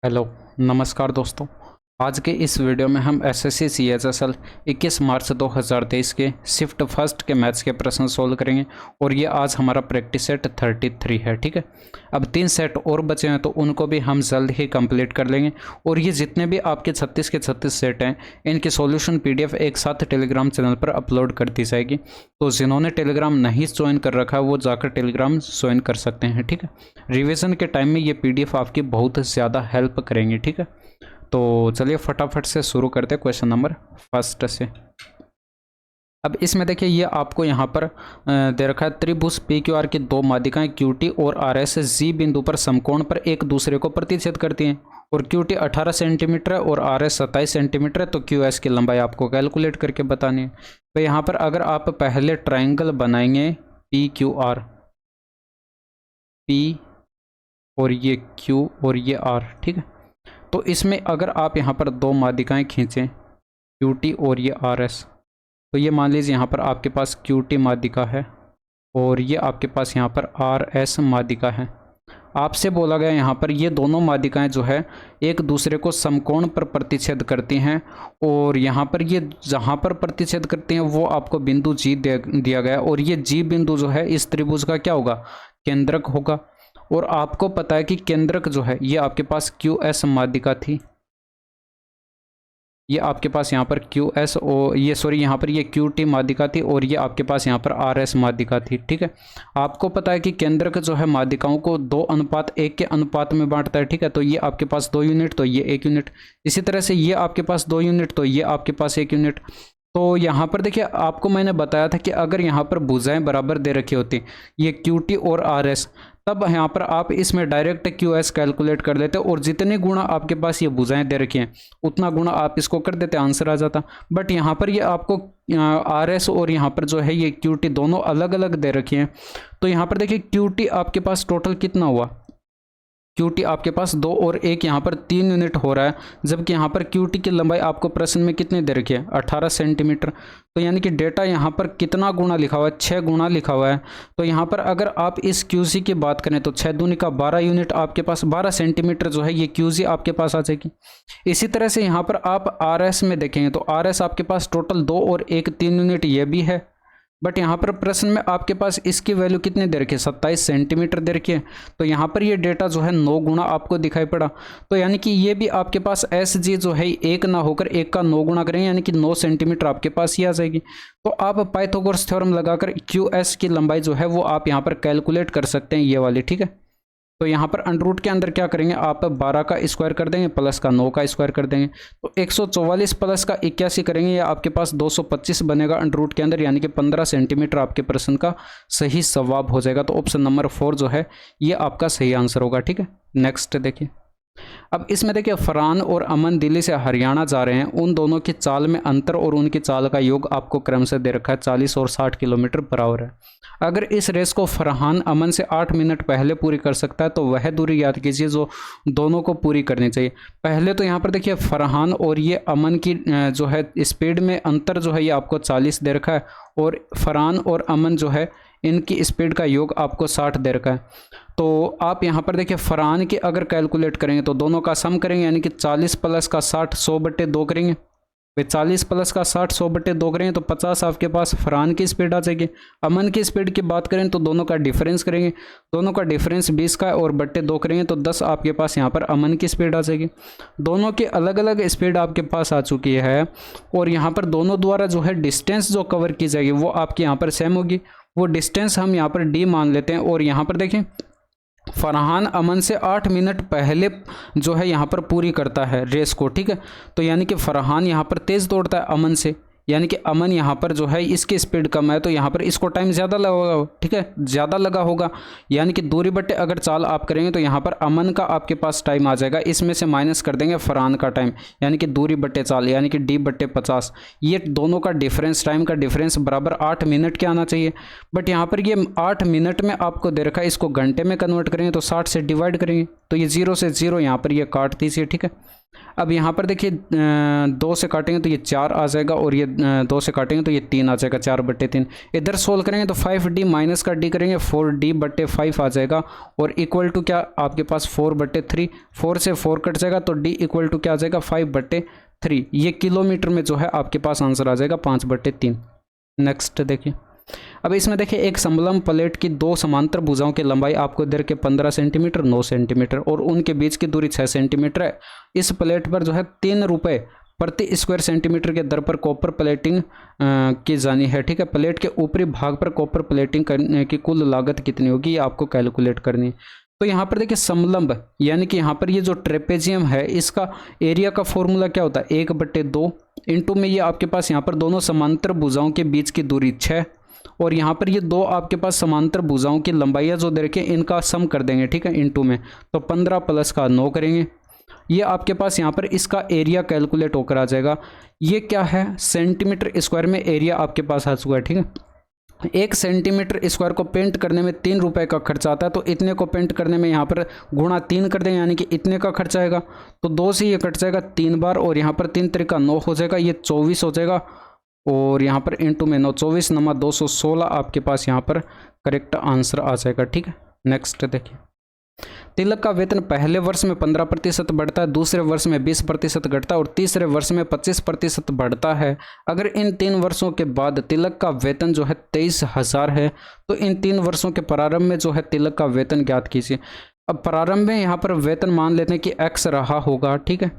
Hello, नमस्कार दोस्तों। आज के इस वीडियो में हम एसएससी सीएचएसएल 21 मार्च 2023 के शिफ्ट फर्स्ट के मैथ्स के प्रश्न सोल्व करेंगे और ये आज हमारा प्रैक्टिस सेट 33 है। ठीक है, अब 3 सेट और बचे हैं तो उनको भी हम जल्द ही कंप्लीट कर लेंगे। और ये जितने भी आपके 36 के 36 सेट हैं इनकी सॉल्यूशन पीडीएफ एक साथ टेलीग्राम चैनल पर अपलोड कर दी जाएगी। तो जिन्होंने टेलीग्राम नहीं ज्वाइन कर रखा है वो जाकर टेलीग्राम ज्वाइन कर सकते हैं। ठीक है, रिविज़न के टाइम में ये पीडीएफ आपकी बहुत ज़्यादा हेल्प करेंगे। ठीक है, तो चलिए फटाफट से शुरू करते हैं क्वेश्चन नंबर फर्स्ट से। अब इसमें देखिए ये आपको यहाँ पर दे रखा है त्रिभुज पी क्यू आर की दो माध्यिकाएं क्यू टी और आर एस जी बिंदु पर समकोण पर एक दूसरे को प्रतिच्छेद करती हैं और क्यू टी 18 सेंटीमीटर है और आर एस 27 सेंटीमीटर है। तो क्यू एस की लंबाई आपको कैलकुलेट करके बतानी है। तो यहाँ पर अगर आप पहले ट्राइंगल बनाएंगे पी क्यू आर, पी और ये क्यू और ये आर, ठीक है, तो इसमें अगर आप यहाँ पर दो माध्यिकाएं खींचें क्यू टी और ये आर एस, तो ये मान लीजिए यहाँ पर आपके पास क्यू टी माध्यिका है और ये आपके पास यहाँ पर आर एस माध्यिका है। आपसे बोला गया यहाँ पर ये दोनों माध्यिकाएं जो है एक दूसरे को समकोण पर प्रतिच्छेद करती हैं और यहाँ पर ये जहाँ पर प्रतिच्छेद करती हैं वो आपको बिंदु जी दिया गया और ये जी बिंदु जो है इस त्रिभुज का क्या होगा, केंद्रक होगा। और आपको पता है कि केंद्रक जो है ये आपके पास क्यू एस माध्यिका थी, ये आपके पास यहाँ पर क्यू एस और ये यहाँ पर ये क्यू टी माध्यिका थी और ये आपके पास यहाँ पर आर एस माध्यिका थी। ठीक है, आपको पता है कि केंद्रक जो है माध्यिकाओं को 2:1 के अनुपात में बांटता है। ठीक है, तो ये आपके पास 2 यूनिट तो ये 1 यूनिट, इसी तरह से ये आपके पास 2 यूनिट तो ये आपके पास 1 यूनिट। तो यहाँ पर देखिए आपको मैंने बताया था कि अगर यहाँ पर भुजाएं बराबर दे रखी होती ये क्यू टी और आर एस, तब यहाँ पर आप इसमें डायरेक्ट क्यू एस कैलकुलेट कर लेते और जितने गुणा आपके पास ये भुजाएं दे रखी हैं उतना गुणा आप इसको कर देते, आंसर आ जाता। बट यहाँ पर ये आपको आर एस और यहाँ पर जो है ये क्यू टी दोनों अलग अलग दे रखी हैं। तो यहाँ पर देखिए क्यू टी आपके पास टोटल कितना हुआ, क्यू टी आपके पास 2 और 1 यहाँ पर 3 यूनिट हो रहा है, जबकि यहाँ पर क्यू टी की लंबाई आपको प्रश्न में कितनी दे रखी है, 18 सेंटीमीटर। तो यानी कि डेटा यहाँ पर कितना गुणा लिखा हुआ है, 6 गुणा लिखा हुआ है। तो यहाँ पर अगर आप इस क्यू सी की बात करें तो 6 दूनी का 12 यूनिट आपके पास, 12 सेंटीमीटर जो है ये क्यू सी आपके पास आ जाएगी। इसी तरह से यहाँ पर आप आर एस में देखेंगे तो आर एस आपके पास टोटल 2 और 1 3 यूनिट ये भी है। बट यहाँ पर प्रश्न में आपके पास इसकी वैल्यू कितने दे रखी है, 27 सेंटीमीटर दे रखी है। तो यहाँ पर ये डेटा जो है 9 गुणा आपको दिखाई पड़ा। तो यानी कि ये भी आपके पास एस जी जो है 1 ना होकर 1 का 9 गुणा करेंगे यानी कि 9 सेंटीमीटर आपके पास ही आ जाएगी। तो आप पाइथागोरस थ्योरम लगाकर क्यू एस की लंबाई जो है वो आप यहाँ पर कैलकुलेट कर सकते हैं, ये वाली। ठीक है, तो यहाँ पर अंडर के अंदर क्या करेंगे, आप 12 का स्क्वायर कर देंगे प्लस का 9 का स्क्वायर कर देंगे तो 144 प्लस का 81 करेंगे, या आपके पास 225 बनेगा अंडर के अंदर, यानी कि 15 सेंटीमीटर आपके प्रश्न का सही जवाब हो जाएगा। तो ऑप्शन नंबर 4 जो है ये आपका सही आंसर होगा। ठीक है, नेक्स्ट देखिए। अब इसमें देखिए फरहान और अमन दिल्ली से हरियाणा जा रहे हैं, उन दोनों की चाल में अंतर और उनकी चाल का योग आपको क्रम से दे रखा है, 40 और 60 किलोमीटर बराबर है। अगर इस रेस को फरहान अमन से 8 मिनट पहले पूरी कर सकता है तो वह दूरी याद कीजिए जो दोनों को पूरी करनी चाहिए। पहले तो यहाँ पर देखिए फरहान और ये अमन की जो है स्पीड में अंतर जो है ये आपको 40 दे रखा है और फरहान और अमन जो है इनकी स्पीड का योग आपको 60 दे रखा है। तो आप यहाँ पर देखिए फरहान की अगर कैलकुलेट करेंगे तो दोनों का सम करेंगे यानी कि 40 प्लस का 60 100/2 करेंगे। वे 40 प्लस का 60 100/2 करेंगे तो 50 आपके पास फरहान की स्पीड आ जाएगी। अमन की स्पीड की बात करें तो दोनों का डिफरेंस करेंगे, दोनों का डिफरेंस 20 का और बट्टे 2 करेंगे तो 10 आपके पास यहाँ पर अमन की स्पीड आ जाएगी। दोनों की अलग अलग स्पीड आपके पास आ चुकी है और यहाँ पर दोनों द्वारा जो है डिस्टेंस जो कवर की जाएगी वो आपकी यहाँ पर सेम होगी। वो डिस्टेंस हम यहाँ पर डी मान लेते हैं और यहाँ पर देखें फरहान अमन से 8 मिनट पहले जो है यहाँ पर पूरी करता है रेस को। ठीक है, तो यानी कि फरहान यहाँ पर तेज़ दौड़ता है अमन से, यानी कि अमन यहाँ पर जो है इसकी स्पीड कम है तो यहाँ पर इसको टाइम ज़्यादा लगा होगा। ठीक है, ज़्यादा लगा होगा यानी कि दूरी बट्टे अगर चाल आप करेंगे तो यहाँ पर अमन का आपके पास टाइम आ जाएगा, इसमें से माइनस कर देंगे फरहान का टाइम यानी कि दूरी बट्टे चाल यानी कि D/50। ये दोनों का डिफरेंस, टाइम का डिफरेंस बराबर 8 मिनट के आना चाहिए। बट यहाँ पर ये 8 मिनट में आपको दे रखा है, इसको घंटे में कन्वर्ट करेंगे तो 60 से डिवाइड करेंगे तो ये 0 से 0 यहाँ पर ये काट दीजिए, ठीक है। अब यहाँ पर देखिए 2 से काटेंगे तो ये 4 आ जाएगा, और ये 2 से काटेंगे तो ये 3 आ जाएगा, 4/3। इधर सोल्व करेंगे तो 5d माइनस का d करेंगे, 4d/5 आ जाएगा, और इक्वल टू क्या आपके पास 4/3। 4 से 4 कट जाएगा तो d इक्वल टू क्या आ जाएगा 5/3। ये किलोमीटर में जो है आपके पास आंसर आ जाएगा 5/3। नेक्स्ट देखिए, अब इसमें देखिए एक समलंब प्लेट की 2 समांतर भुजाओं की लंबाई आपको दे के 15 सेंटीमीटर, 9 सेंटीमीटर और उनके बीच की दूरी 6 सेंटीमीटर है। इस प्लेट पर जो है 3 रुपये प्रति स्क्वायर सेंटीमीटर के दर पर कॉपर प्लेटिंग की जानी है, ठीक है। प्लेट के ऊपरी भाग पर कॉपर प्लेटिंग करने की कुल लागत कितनी होगी, ये आपको कैलकुलेट करनी है। तो यहाँ पर देखिए समलंब यानी कि यहाँ पर ये जो ट्रेपेजियम है इसका एरिया का फॉर्मूला क्या होता है 1/2 इंटू में ये आपके पास यहाँ पर दोनों समांतर भुजाओं के बीच की दूरी 6, और यहाँ पर ये 2 आपके पास समांतर भुजाओं की लंबाइयाँ जो दे रखे इनका सम कर देंगे, ठीक है, इंटू में। तो 15 प्लस का 9 करेंगे, ये आपके पास यहाँ पर इसका एरिया कैलकुलेट होकर आ जाएगा। ये क्या है सेंटीमीटर स्क्वायर में एरिया आपके पास आ चुका है, ठीक है। 1 सेंटीमीटर स्क्वायर को पेंट करने में 3 रुपये का खर्चा आता है, तो इतने को पेंट करने में यहाँ पर गुणा 3 कर देंगे, यानी कि इतने का खर्चा आएगा। तो 2 से ये कट जाएगा 3 बार, और यहाँ पर 3 तरीका 9 हो जाएगा, ये 24 हो जाएगा, और यहाँ पर इंटू में 9, 24 नमा 216 आपके पास यहाँ पर करेक्ट आंसर आ जाएगा, ठीक है। नेक्स्ट देखिए, तिलक का वेतन पहले वर्ष में 15% बढ़ता है, दूसरे वर्ष में 20% घटता है, और तीसरे वर्ष में 25% बढ़ता है। अगर इन 3 वर्षों के बाद तिलक का वेतन जो है 23,000 है, तो इन 3 वर्षों के प्रारंभ में जो है तिलक का वेतन ज्ञात कीजिए। अब प्रारंभ में यहाँ पर वेतन मान लेते हैं कि x रहा होगा, ठीक है।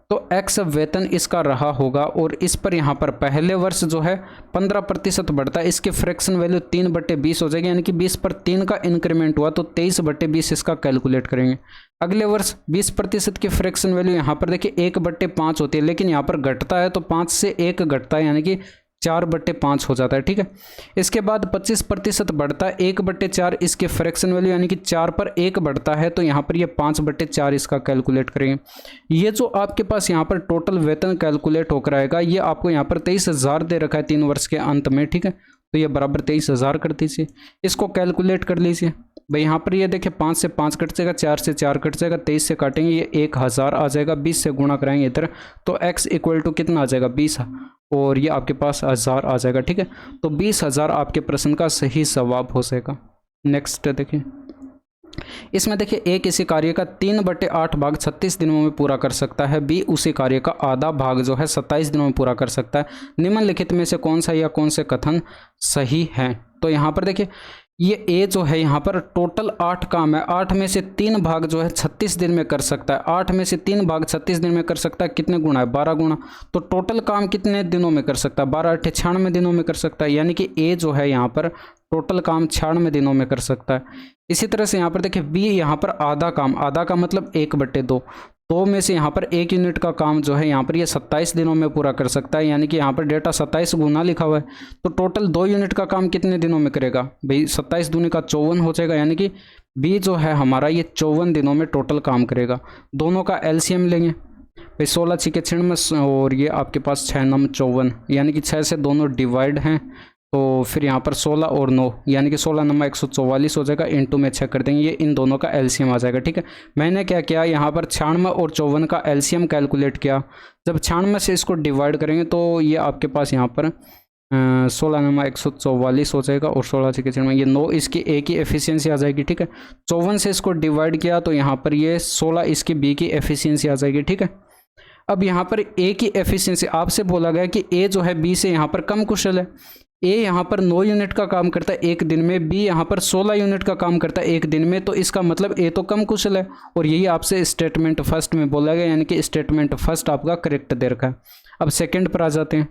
तो x वेतन इसका रहा होगा, और इस पर यहाँ पर पहले वर्ष जो है 15% बढ़ता है, इसकी फ्रैक्शन वैल्यू 3/20 हो जाएगी, यानी कि 20 पर 3 का इंक्रीमेंट हुआ तो 23/20 इसका कैलकुलेट करेंगे। अगले वर्ष 20% की फ्रैक्शन वैल्यू यहाँ पर देखिए 1/5 होती है, लेकिन यहाँ पर घटता है तो 5 से 1 घटता है, यानी कि 4/5 हो जाता है, ठीक है। इसके बाद 25% बढ़ता है, 1/4 इसके फ्रैक्शन वैल्यू, यानी कि 4 पर 1 बढ़ता है, तो यहाँ पर ये 5/4 इसका कैलकुलेट करेंगे। ये जो आपके पास यहाँ पर टोटल वेतन कैलकुलेट होकर आएगा, ये आपको यहाँ पर 23,000 दे रखा है 3 वर्ष के अंत में, ठीक है। तो ये बराबर 23,000 कर दीजिए, इसको कैलकुलेट कर लीजिए भाई। यहाँ पर ये देखिए 5 से 5 कट जाएगा, 4 से 4 कट जाएगा, 23 से काटेंगे ये 1000 आ जाएगा, 20 से गुणा कराएंगे इधर, तो x इक्वल टू कितना आ जाएगा 20, और ये आपके पास 1000 आ जाएगा, ठीक है। तो 20,000 आपके प्रश्न का सही जवाब हो जाएगा। नेक्स्ट देखिए, इसमें देखिए ए किसी कार्य का 3/8 भाग 36 दिनों में पूरा कर सकता है, बी उसी कार्य का आधा भाग जो है 27 दिनों में पूरा कर सकता है। निम्नलिखित में से कौन सा या कौन से कथन सही है। तो यहाँ पर देखिए ये ए जो है यहाँ पर टोटल 8 काम है, 8 में से 3 भाग जो है 36 दिन में कर सकता है। 8 में से 3 भाग 36 दिन में कर सकता है, कितने गुना है 12 गुना, तो टोटल काम कितने दिनों में कर सकता है 12 8 96 दिनों में कर सकता है, यानी कि ए जो है यहाँ पर टोटल काम 96 दिनों में कर सकता है। इसी तरह से यहाँ पर देखिए बी यहाँ पर आधा काम, आधा का मतलब 1/2, 2 में से यहाँ पर 1 यूनिट का काम जो है यहाँ पर ये 27 दिनों में पूरा कर सकता है, यानी कि यहाँ पर डेटा 27 गुना लिखा हुआ है, तो टोटल 2 यूनिट का काम कितने दिनों में करेगा भाई 27 दूनी का 54 हो जाएगा, यानी कि बी जो है हमारा ये 54 दिनों में टोटल काम करेगा। दोनों का एलसीएम लेंगे भाई 16 6 96 और ये आपके पास 6 9 54, यानी कि 6 से दोनों डिवाइड हैं, तो फिर यहाँ पर 16 और 9 यानी कि 16 9 144 हो जाएगा, इंटू में 6 कर देंगे, ये इन दोनों का एलसीएम आ जाएगा, ठीक है। मैंने क्या किया यहाँ पर 96 और 54 का एलसीएम कैलकुलेट किया, जब 96 से इसको डिवाइड करेंगे तो ये आपके पास यहाँ पर 16 9 144 हो जाएगा, और 16 6 96 ये 9 इसकी ए की एफिशिएंसी आ जाएगी, ठीक है। 54 से इसको डिवाइड किया तो यहाँ पर ये 16 इसकी बी की एफिशिएंसी आ जाएगी, ठीक है। अब यहाँ पर ए की एफिशिएंसी आपसे बोला गया कि ए जो है बी से यहाँ पर कम कुशल है। ए यहाँ पर 9 यूनिट का काम करता है एक दिन में, बी यहाँ पर 16 यूनिट का काम करता है एक दिन में, तो इसका मतलब ए तो कम कुशल है, और यही आपसे स्टेटमेंट फर्स्ट में बोला गया, यानी कि स्टेटमेंट फर्स्ट आपका करेक्ट दे रखा है। अब सेकंड पर आ जाते हैं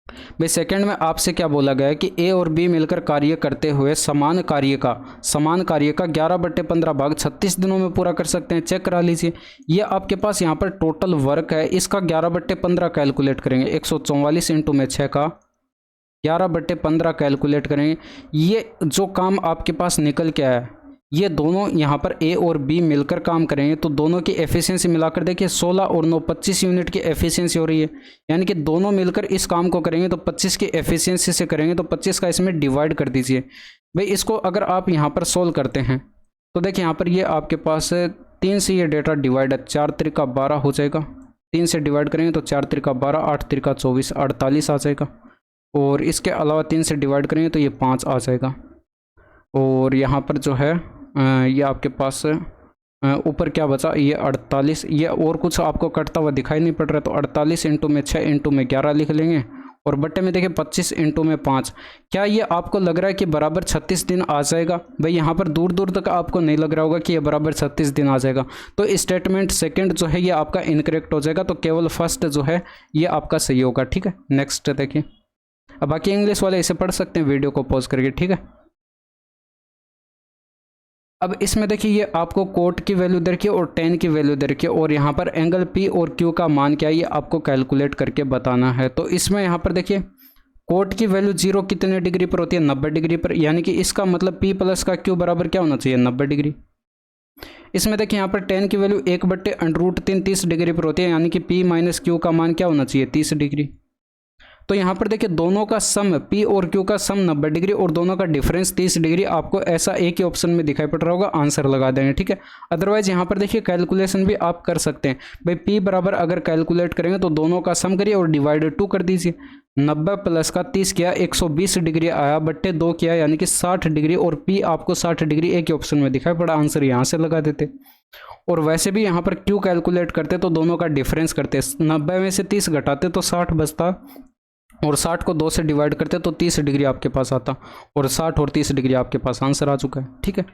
भाई। सेकंड में आपसे क्या बोला गया है कि ए और बी मिलकर कार्य करते हुए समान कार्य का 11/15 भाग 36 दिनों में पूरा कर सकते हैं। चेक करा लीजिए, ये आपके पास यहाँ पर टोटल वर्क है, इसका 11/15 कैलकुलेट करेंगे, 144 इंटू में 6 का 11/15 कैलकुलेट करेंगे। ये जो काम आपके पास निकल के आया, ये दोनों यहाँ पर ए और बी मिलकर काम करेंगे, तो दोनों की एफिशिएंसी मिलाकर देखिए 16 और 9 25 यूनिट की एफिशिएंसी हो रही है, यानी कि दोनों मिलकर इस काम को करेंगे तो 25 की एफिशिएंसी से करेंगे, तो 25 का इसमें डिवाइड कर दीजिए भाई। इसको अगर आप यहाँ पर सोल्व करते हैं तो देखिए यहाँ पर ये आपके पास 3 से ये डेटा डिवाइड है, 4 त्रिका 12 हो जाएगा। 3 से डिवाइड करेंगे तो 4 त्रिका 12, 8 त्रिका 24, 48 आ जाएगा। और इसके अलावा 3 से डिवाइड करेंगे तो ये 5 आ जाएगा। और यहाँ पर जो है ये आपके पास ऊपर क्या बचा, ये 48। ये और कुछ आपको कटता हुआ दिखाई नहीं पड़ रहा, तो 48 इंटू में 6 इंटू में 11 लिख लेंगे। और बट्टे में देखिए 25 इंटू में 5। क्या ये आपको लग रहा है कि बराबर 36 दिन आ जाएगा? भाई यहाँ पर दूर दूर तक आपको नहीं लग रहा होगा कि ये बराबर 36 दिन आ जाएगा। तो स्टेटमेंट सेकंड जो है ये आपका इनकरेक्ट हो जाएगा, तो केवल फर्स्ट जो है ये आपका सही होगा। ठीक है, नेक्स्ट देखिए। अब बाकी इंग्लिश वाले इसे पढ़ सकते हैं वीडियो को पॉज करके। ठीक है, अब इसमें देखिए ये आपको कोट की वैल्यू दे रखी है और टेन की वैल्यू दे रखी है, और यहाँ पर एंगल पी और क्यू का मान क्या है ये आपको कैलकुलेट करके बताना है। तो इसमें यहाँ पर देखिए कोट की वैल्यू 0 कितने डिग्री पर होती है, 90 डिग्री पर, यानी कि इसका मतलब पी प्लस का क्यू बराबर क्या होना चाहिए, 90 डिग्री। इसमें देखिए यहाँ पर टेन की वैल्यू 1/√3 30 डिग्री पर होती है, यानी कि पी माइनस क्यू का मान क्या होना चाहिए, 30 डिग्री। तो यहाँ पर देखिए दोनों का सम P और Q का सम 90 डिग्री और दोनों का डिफरेंस 30 डिग्री आपको ऐसा एक ही ऑप्शन में दिखाई पड़ रहा होगा, आंसर लगा देंगे। ठीक है, अदरवाइज यहाँ पर देखिए कैलकुलेशन भी आप कर सकते हैं। भाई P बराबर अगर कैलकुलेट करेंगे तो दोनों का सम करिए और डिवाइडेड 2 कर दीजिए। 90 प्लस का 30 किया 120 डिग्री आया, बट्टे 2 किया यानी कि 60 डिग्री, और P आपको 60 डिग्री एक ही ऑप्शन में दिखाई पड़ा, आंसर यहाँ से लगा देते। और वैसे भी यहाँ पर Q कैलकुलेट करते तो दोनों का डिफरेंस करते, 90 में से 30 घटाते तो 60 बचता, और 60 को 2 से डिवाइड करते तो 30 डिग्री आपके पास आता, और 60 और 30 डिग्री आपके पास आंसर आ चुका है। ठीक है,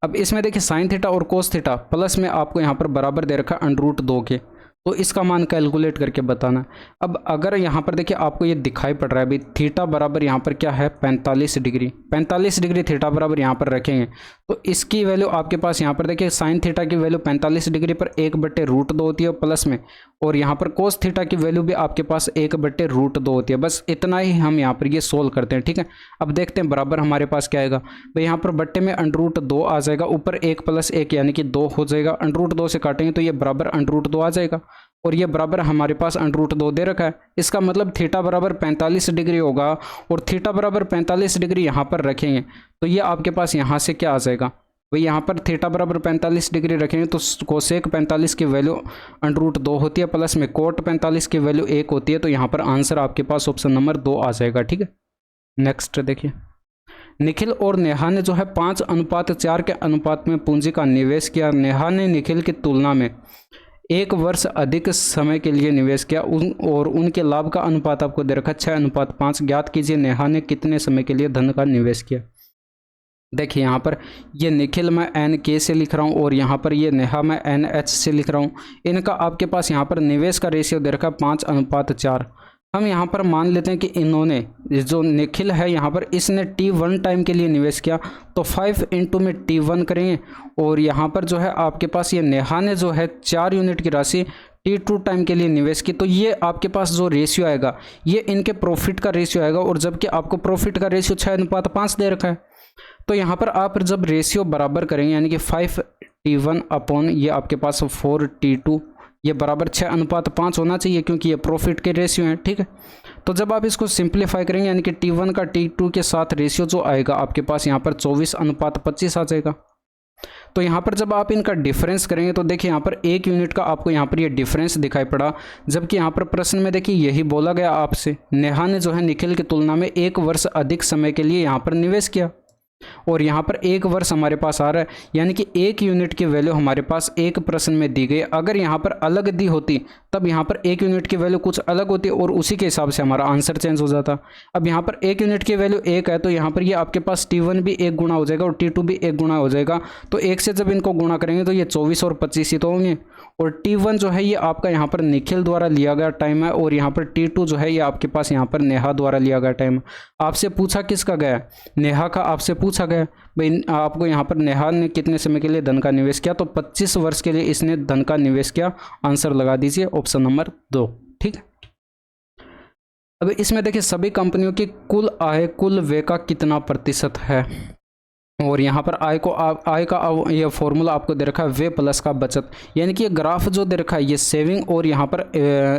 अब इसमें देखिए साइन थीटा और कोस थीटा प्लस में आपको यहाँ पर बराबर दे रखा है √2 के, तो इसका मान कैलकुलेट करके बताना है। अब अगर यहाँ पर देखिए आपको ये दिखाई पड़ रहा है भाई थीटा बराबर यहाँ पर क्या है 45 डिग्री, 45 डिग्री थीटा बराबर यहाँ पर रखेंगे तो इसकी वैल्यू आपके पास यहाँ पर देखिए साइन थीटा की वैल्यू 45 डिग्री पर 1/√2 होती है प्लस में, और यहाँ पर कोस थीटा की वैल्यू भी आपके पास 1/√2 होती है। बस इतना ही हम यहाँ पर ये सोल्व करते हैं। ठीक है, अब देखते हैं बराबर हमारे पास क्या आएगा। भाई यहाँ पर बट्टे में √2 आ जाएगा, ऊपर 1 + 1 यानी कि 2 हो जाएगा, √2 से काटेंगे तो ये बराबर √2 आ जाएगा, और ये बराबर हमारे पास √2 दे रखा है। इसका मतलब थीटा बराबर 45 डिग्री होगा, और थीटा बराबर 45 डिग्री यहाँ पर रखेंगे तो ये आपके पास यहाँ से क्या आ जाएगा, भाई यहाँ पर थीटा बराबर 45 डिग्री रखेंगे तो कोसेक 45 की वैल्यू √2 होती है, प्लस में कोट 45 की वैल्यू 1 होती है, तो यहाँ पर आंसर आपके पास ऑप्शन नंबर 2 आ जाएगा। ठीक है, नेक्स्ट देखिए। निखिल और नेहा ने जो है 5:4 के अनुपात में पूंजी का निवेश किया। नेहा ने निखिल की तुलना में 1 वर्ष अधिक समय के लिए निवेश किया, और उनके लाभ का अनुपात आपको दे रखा 6:5। ज्ञात कीजिए नेहा ने कितने समय के लिए धन का निवेश किया। देखिए यहाँ पर ये निखिल मैं NK से लिख रहा हूँ, और यहाँ पर ये नेहा मैं NH से लिख रहा हूँ। इनका आपके पास यहाँ पर निवेश का रेशियो दे रखा 5:4। हम यहाँ पर मान लेते हैं कि इन्होंने जो निखिल है यहाँ पर इसने T1 टाइम के लिए निवेश किया, तो 5 इंटू में T1 करेंगे, और यहाँ पर जो है आपके पास ये नेहा ने जो है 4 यूनिट की राशि T2 टाइम के लिए निवेश की, तो ये आपके पास जो रेशियो आएगा ये इनके प्रॉफिट का रेशियो आएगा, और जबकि आपको प्रॉफिट का रेशियो 6:5 दे रखा है। तो यहाँ पर आप जब रेशियो बराबर करेंगे यानी कि 5T1 अपॉन ये आपके पास 4T2, ये बराबर 6:5 होना चाहिए क्योंकि ये प्रॉफिट के रेशियो हैं। ठीक है, तो जब आप इसको सिंप्लीफाई करेंगे यानी कि T1 का T2 के साथ रेशियो जो आएगा आपके पास यहाँ पर 24:25 आ जाएगा। तो यहाँ पर जब आप इनका डिफरेंस करेंगे तो देखिए यहाँ पर 1 यूनिट का आपको यहाँ पर ये डिफरेंस दिखाई पड़ा, जबकि यहाँ पर प्रश्न में देखिए यही बोला गया आपसे नेहा ने जो है निखिल की तुलना में 1 वर्ष अधिक समय के लिए यहाँ पर निवेश किया, और यहाँ पर 1 वर्ष हमारे पास आ रहा है, यानी कि 1 यूनिट की वैल्यू हमारे पास एक प्रश्न में दी गई। अगर यहाँ पर अलग दी होती तब यहाँ पर 1 यूनिट की वैल्यू कुछ अलग होती और उसी के हिसाब से हमारा आंसर चेंज हो जाता। अब यहाँ पर 1 यूनिट की वैल्यू 1 है, तो यहाँ पर ये आपके पास T1 भी 1 गुना हो जाएगा और T2 भी 1 गुना हो जाएगा, तो 1 से जब इनको गुणा करेंगे तो ये 24 और 25 ही तो होंगे। और T1 जो है ये आपका यहाँ पर निखिल द्वारा लिया गया टाइम है, और यहाँ पर T2 जो है ये आपके पास यहाँ पर नेहा द्वारा लिया गया टाइम। आपसे पूछा किसका गया, नेहा का आपसे पूछा गया। भाई आपको यहाँ पर नेहा ने कितने समय के लिए धन का निवेश किया, तो 25 वर्ष के लिए इसने धन का निवेश किया। आंसर लगा दीजिए ऑप्शन नंबर 2। ठीक है, अब इसमें देखिए सभी कंपनियों की कुल आय कुल व्यय का कितना प्रतिशत है। और यहाँ पर आय को आय का ये फॉर्मूला आपको दे रखा है वे प्लस का बचत, यानी कि ये ग्राफ जो दे रखा है ये सेविंग और यहाँ पर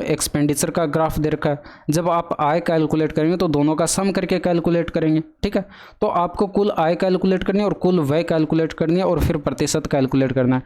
एक्सपेंडिचर का ग्राफ दे रखा है। जब आप आय कैलकुलेट करेंगे तो दोनों का सम करके कैलकुलेट करेंगे, ठीक है। तो आपको कुल आय कैलकुलेट करनी है और कुल व्यय कैलकुलेट करनी है और फिर प्रतिशत कैलकुलेट करना है।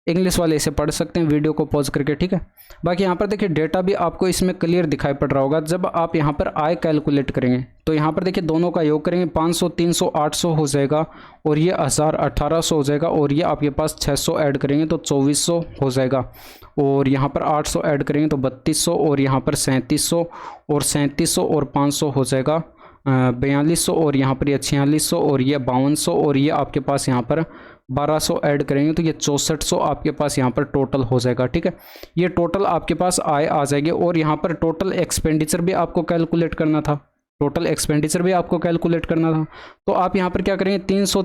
इंग्लिश वाले इसे पढ़ सकते हैं वीडियो को पॉज करके, ठीक है। बाकी यहाँ पर देखिए डेटा भी आपको इसमें क्लियर दिखाई पड़ रहा होगा। जब आप यहाँ पर आय कैलकुलेट करेंगे तो यहाँ पर देखिए दोनों का योग करेंगे, 500 300 800 हो जाएगा और ये 1000 1800 हो जाएगा और ये आपके पास 600 ऐड करेंगे तो 2400 हो जाएगा और यहाँ पर 800 ऐड करेंगे तो 3200 और यहाँ पर 3700 और 3700 और 500 हो जाएगा 4200 और यहाँ पर ये 4600 और ये 5200 और ये आपके पास यहाँ पर 1200 ऐड करेंगे तो ये 6400 आपके पास यहाँ पर टोटल हो जाएगा, ठीक है। ये टोटल आपके पास आय आ जाएगी और यहाँ पर टोटल एक्सपेंडिचर भी आपको कैलकुलेट करना था, टोटल एक्सपेंडिचर भी आपको कैलकुलेट करना था। तो आप यहाँ पर क्या करेंगे 300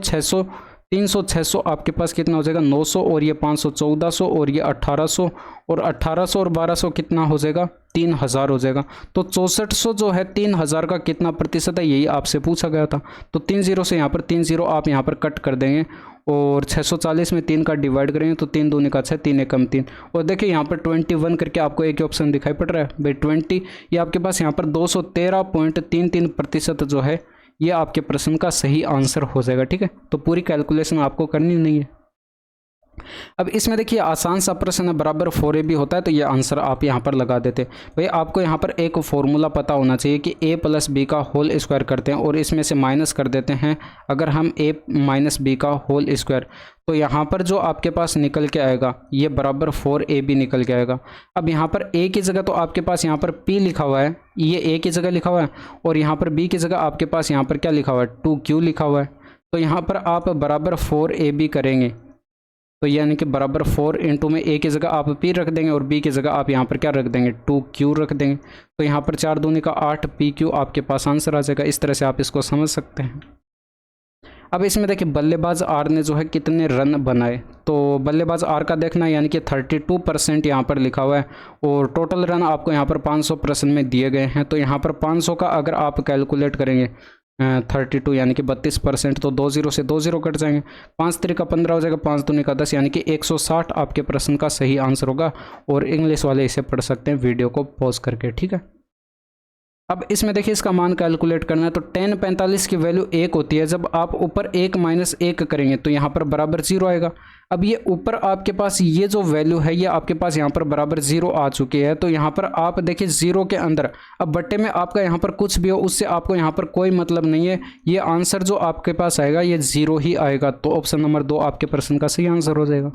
600 आपके पास कितना हो जाएगा 900 और ये 500 1400 और ये 1800 और 1800 और 1200 कितना हो जाएगा 3000 हो जाएगा। तो 6400 जो है 3000 का कितना प्रतिशत है यही आपसे पूछा गया था। तो 30 से यहाँ पर 30 आप यहाँ पर कट कर देंगे और 640 में 3 का डिवाइड करेंगे तो 3 दूनी का 6 3 एकम 3 और देखिए यहाँ पर 21 करके आपको एक ही ऑप्शन दिखाई पड़ रहा है भाई 20। ये आपके पास यहाँ पर 213.33% जो है ये आपके प्रश्न का सही आंसर हो जाएगा, ठीक है। तो पूरी कैलकुलेशन आपको करनी नहीं है। अब इसमें देखिए आसान सा प्रश्न है, बराबर 4ab होता है तो ये आंसर आप यहाँ पर लगा देते। भाई आपको यहाँ पर एक फॉर्मूला पता होना चाहिए कि a प्लस बी का होल स्क्वायर करते हैं और इसमें से माइनस कर देते हैं अगर हम a माइनस बी का होल स्क्वायर, तो यहाँ पर जो आपके पास निकल के आएगा ये बराबर 4ab निकल के आएगा। अब यहाँ पर a की जगह तो आपके पास यहाँ पर p लिखा हुआ है, ये a की जगह लिखा हुआ है और यहाँ पर b की जगह आपके पास यहाँ पर क्या लिखा हुआ है 2q लिखा हुआ है। तो यहाँ पर आप बराबर 4ab करेंगे तो यानी कि बराबर 4 इंटू में a की जगह आप p रख देंगे और b की जगह आप यहाँ पर क्या रख देंगे 2q रख देंगे। तो यहाँ पर 4 दूनी का 8 pq आपके पास आंसर आ जाएगा। इस तरह से आप इसको समझ सकते हैं। अब इसमें देखिए बल्लेबाज आर ने जो है कितने रन बनाए, तो बल्लेबाज आर का देखना है यानी कि 32% यहाँ पर लिखा हुआ है और टोटल रन आपको यहाँ पर 500 प्रश्न में दिए गए हैं। तो यहाँ पर 500 का अगर आप कैलकुलेट करेंगे 32 यानी कि 32%, तो 20 से 20 कट जाएंगे, 5 3 का 15 हो जाएगा, 5 दूनी का 10 यानी कि 160 आपके प्रश्न का सही आंसर होगा। और इंग्लिश वाले इसे पढ़ सकते हैं वीडियो को पॉज करके, ठीक है। अब इसमें देखिए इसका मान कैलकुलेट करना है तो 1045 की वैल्यू 1 होती है। जब आप ऊपर 1 माइनस 1 करेंगे तो यहाँ पर बराबर 0 आएगा। अब ये ऊपर आपके पास ये जो वैल्यू है ये आपके पास यहाँ पर बराबर 0 आ चुकी है। तो यहाँ पर आप देखिए 0 के अंदर अब बट्टे में आपका यहाँ पर कुछ भी हो उससे आपको यहाँ पर कोई मतलब नहीं है। ये आंसर जो आपके पास आएगा ये 0 ही आएगा। तो ऑप्शन नंबर 2 आपके प्रश्न का सही आंसर हो जाएगा।